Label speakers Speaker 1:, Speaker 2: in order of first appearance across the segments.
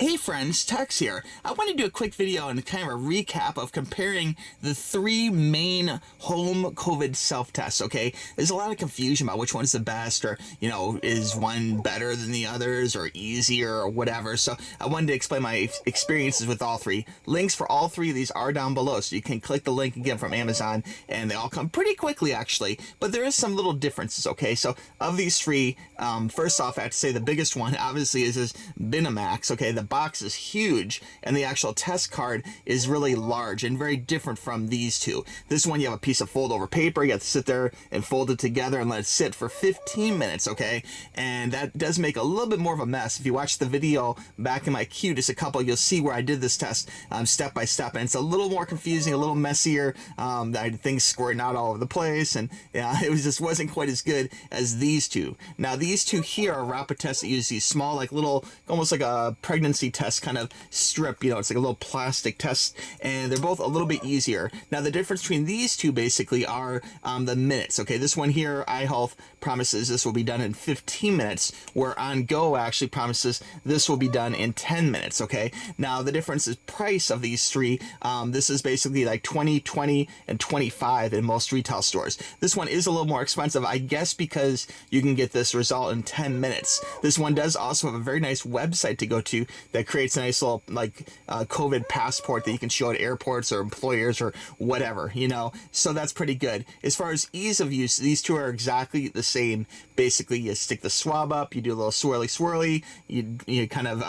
Speaker 1: Hey friends, Tex here. I want to do a quick video and kind of a recap of comparing the three main home COVID self-tests, okay? There's a lot of confusion about which one's the best, or, is one better than the others or easier or whatever. So I wanted to explain my experiences with all three. Links for all three of these are down below, so you can click the link again from Amazon, and they all come pretty quickly actually, but there is some little differences, okay? So of these three, first off, I have to say the biggest one obviously is this BinaxNOW, okay? The box is huge, and the actual test card is really large and very different from these two. This one, you have a piece of fold over paper, you have to sit there and fold it together and let it sit for 15 minutes, okay? And that does make a little bit more of a mess. If you watch the video back in my queue, just a couple, you'll see where I did this test step by step, and it's a little more confusing, a little messier. I had things squirting out all over the place, and yeah, it just wasn't quite as good as these two. Now these two here are rapid tests that use these small, like little, almost like a pregnancy test kind of strip, it's like a little plastic test, and they're both a little bit easier. Now the difference between these two basically are the minutes, okay? This one here, iHealth promises this will be done in 15 minutes, where on Go actually promises this will be done in 10 minutes, okay? Now the difference is price of these three. This is basically like 20, 20, and 25 in most retail stores. This one is a little more expensive, I guess, because you can get this result in 10 minutes. This one does also have a very nice website to go to that creates a nice little COVID passport that you can show at airports or employers or whatever, so that's pretty good. As far as ease of use, these two are exactly the same. Basically, you stick the swab up, you do a little swirly, you kind of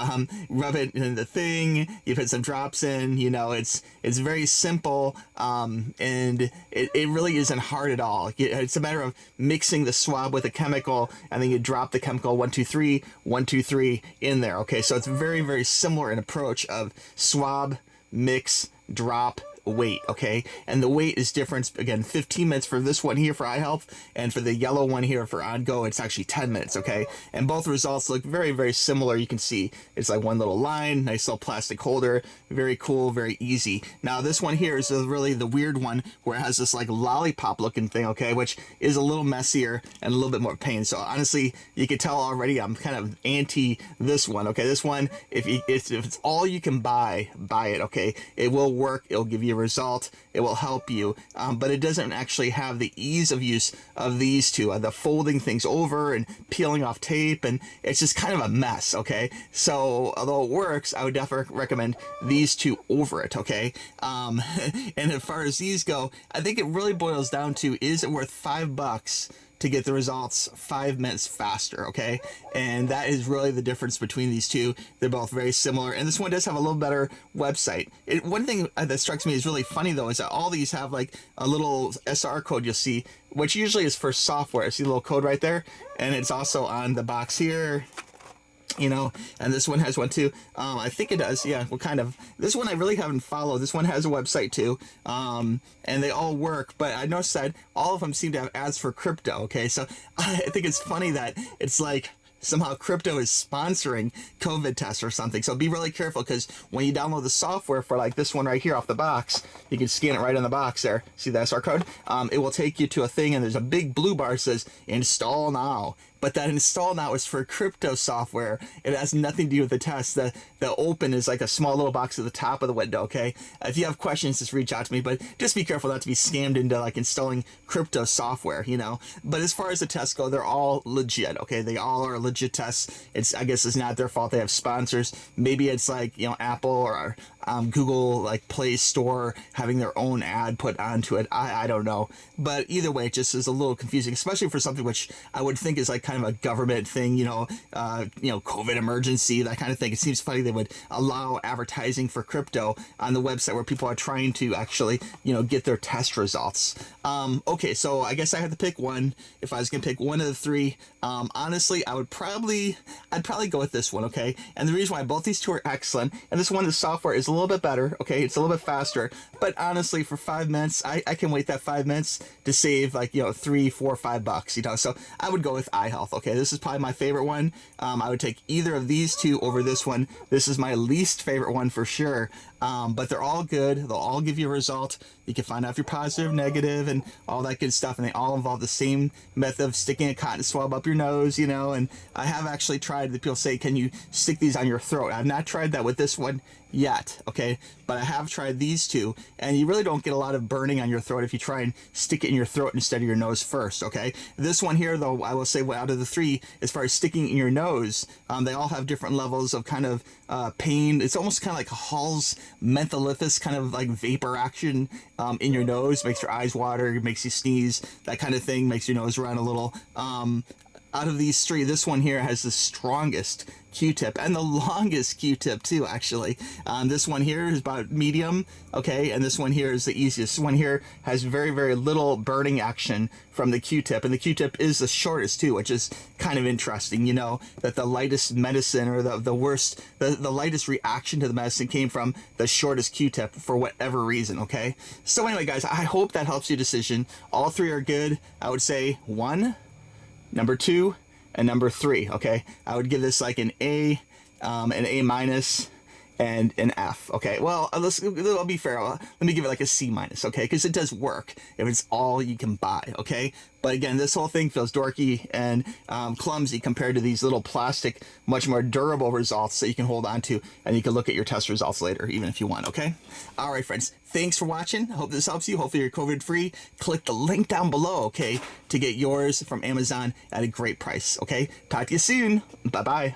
Speaker 1: rub it in the thing, you put some drops in, it's very simple, and it really isn't hard at all. It's a matter of mixing the swab with a chemical, and then you drop the chemical 1, 2, 3, 1, 2, 3 in there, okay? So it's very, very similar in approach of swab, mix, drop, wait, okay? And the wait is different. Again, 15 minutes for this one here for iHealth, and for the yellow one here for On Go, it's actually 10 minutes, okay? And both results look very, very similar. You can see it's like one little line, nice little plastic holder, very cool, very easy. Now this one here is really the weird one, where it has this like lollipop looking thing, okay, which is a little messier and a little bit more pain. So honestly, you can tell already I'm kind of anti this one, okay? This one, if it's all you can buy it, okay? It will work, it'll give you a result, it will help you, but it doesn't actually have the ease of use of these two, the folding things over and peeling off tape, and it's just kind of a mess, okay? So although it works, I would definitely recommend these two over it, okay? And as far as these go, I think it really boils down to, is it worth $5 to get the results 5 minutes faster, okay? And that is really the difference between these two. They're both very similar, and this one does have a little better website. One thing that strikes me as really funny though is that all these have like a little SR code you'll see, which usually is for software. See the little code right there? And it's also on the box here, and this one has one too. I think it does, yeah, well, kind of. This one I really haven't followed. This one has a website too, and they all work, but I noticed that all of them seem to have ads for crypto, okay? So I think it's funny that it's like somehow crypto is sponsoring COVID tests or something. So be really careful, because when you download the software for like this one right here off the box, you can scan it right on the box there. See the SR code? It will take you to a thing, and there's a big blue bar that says install now. But that install now is for crypto software. It has nothing to do with the test. The open is like a small little box at the top of the window, okay? If you have questions, just reach out to me, but just be careful not to be scammed into like installing crypto software, But as far as the tests go, they're all legit, okay? They all are legit tests. I guess it's not their fault. They have sponsors. Maybe it's like, Apple or Google, like Play Store, having their own ad put onto it. I don't know. But either way, it just is a little confusing, especially for something which I would think is like kind of a government thing, COVID emergency, that kind of thing. It seems funny they would allow advertising for crypto on the website where people are trying to actually, get their test results. Okay, so I guess I had to pick one. If I was going to pick one of the three, honestly, I'd probably go with this one, okay? And the reason why both these two are excellent, and this one, the software is a little bit better, okay? It's a little bit faster, but honestly, for 5 minutes, I can wait that 5 minutes to save like, $3, $4, $5, so I would go with iHealth, okay? This is probably my favorite one. I would take either of these two over this one. This is my least favorite one for sure. but they're all good. They'll all give you a result. You can find out if you're positive, negative, and all that good stuff. And they all involve the same method of sticking a cotton swab up your nose, you know. And I have actually tried, the people say, can you stick these on your throat? I've not tried that with this one yet, okay? But I have tried these two, and you really don't get a lot of burning on your throat if you try and stick it in your throat instead of your nose first, okay? This one here, though, I will say, out of the three, as far as sticking in your nose, they all have different levels of kind of pain. It's almost kind of like a Hall's mentholithus kind of like vapor action in your nose. Makes your eyes water, makes you sneeze, that kind of thing, makes your nose run a little. Out of these three, this one here has the strongest Q-tip and the longest Q-tip too, actually. This one here is about medium, okay, and this one here is the easiest. This one here has very, very little burning action from the Q-tip, and the Q-tip is the shortest too, which is kind of interesting, you know, that the lightest medicine or the lightest reaction to the medicine came from the shortest Q-tip for whatever reason, okay? So anyway, guys, I hope that helps your decision. All three are good. I would say 1, number 2, and number 3, okay? I would give this like an A minus, and an F, okay? Well, I'll be fair. Let me give it like a C minus, okay? Because it does work if it's all you can buy, okay? But again, this whole thing feels dorky and clumsy compared to these little plastic, much more durable results that you can hold on to, and you can look at your test results later, even if you want, okay? All right, friends, thanks for watching. I hope this helps you. Hopefully you're COVID-free. Click the link down below, okay, to get yours from Amazon at a great price, okay? Talk to you soon. Bye-bye.